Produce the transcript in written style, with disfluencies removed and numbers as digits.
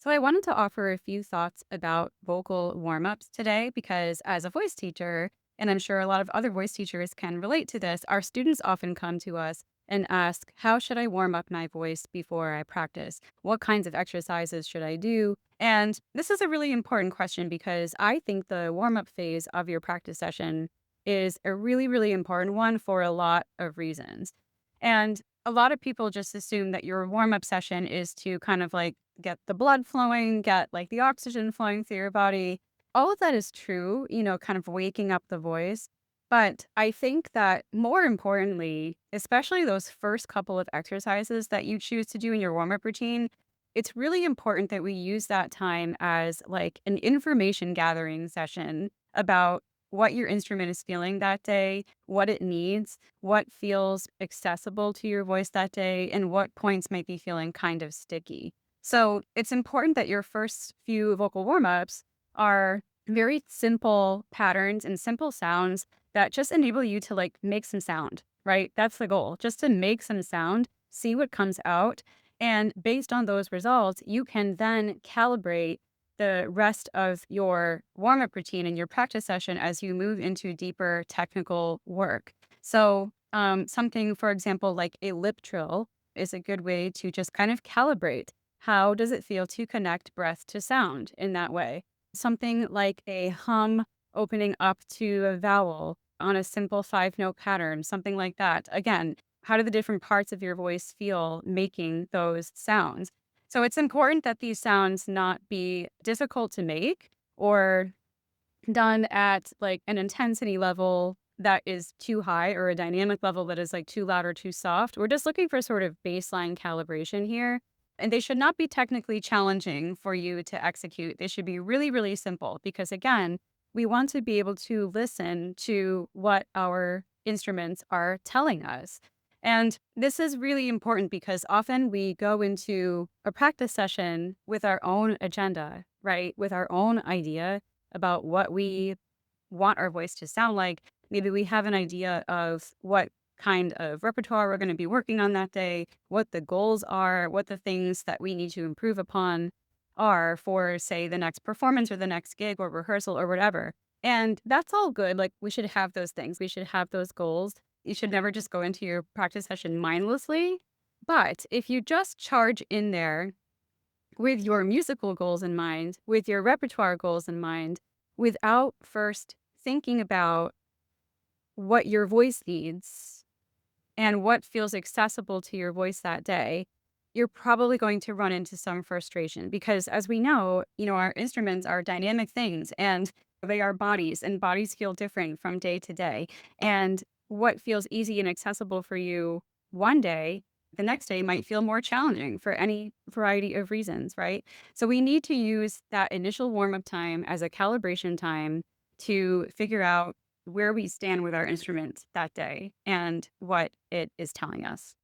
So I wanted to offer a few thoughts about vocal warm-ups today because as a voice teacher, and I'm sure a lot of other voice teachers can relate to this, our students often come to us and ask, how should I warm up my voice before I practice? What kinds of exercises should I do? And this is a really important question because I think the warm-up phase of your practice session is a really, really important one for a lot of reasons. And a lot of people just assume that your warm-up session is to kind of like get the blood flowing, get like the oxygen flowing through your body. All of that is true, kind of waking up the voice. But I think that more importantly, especially those first couple of exercises that you choose to do in your warm up routine, it's really important that we use that time as like an information gathering session about what your instrument is feeling that day, what it needs, what feels accessible to your voice that day, and what points might be feeling kind of sticky. So it's important that your first few vocal warm-ups are very simple patterns and simple sounds that just enable you to like make some sound, right? That's the goal, just to make some sound, see what comes out. And based on those results, you can then calibrate the rest of your warm-up routine and your practice session as you move into deeper technical work. So something, for example, like a lip trill is a good way to just kind of calibrate how does it feel to connect breath to sound in that way? Something like a hum opening up to a vowel on a simple 5-note pattern, something like that. Again, how do the different parts of your voice feel making those sounds? So it's important that these sounds not be difficult to make or done at like an intensity level that is too high or a dynamic level that is like too loud or too soft. We're just looking for sort of baseline calibration here. And they should not be technically challenging for you to execute. They should be really, really simple because, again, we want to be able to listen to what our instruments are telling us. And this is really important because often we go into a practice session with our own agenda, right? With our own idea about what we want our voice to sound like. Maybe we have an idea of what kind of repertoire we're going to be working on that day, what the goals are, what the things that we need to improve upon are for, say, the next performance or the next gig or rehearsal or whatever. And that's all good. Like, we should have those things, we should have those goals. You should never just go into your practice session mindlessly. But if you just charge in there with your musical goals in mind, with your repertoire goals in mind, without first thinking about what your voice needs and what feels accessible to your voice that day, you're probably going to run into some frustration because as we know, our instruments are dynamic things and they are bodies and bodies feel different from day to day. And what feels easy and accessible for you one day, the next day might feel more challenging for any variety of reasons, right? So we need to use that initial warm up time as a calibration time to figure out where we stand with our instrument that day and what it is telling us.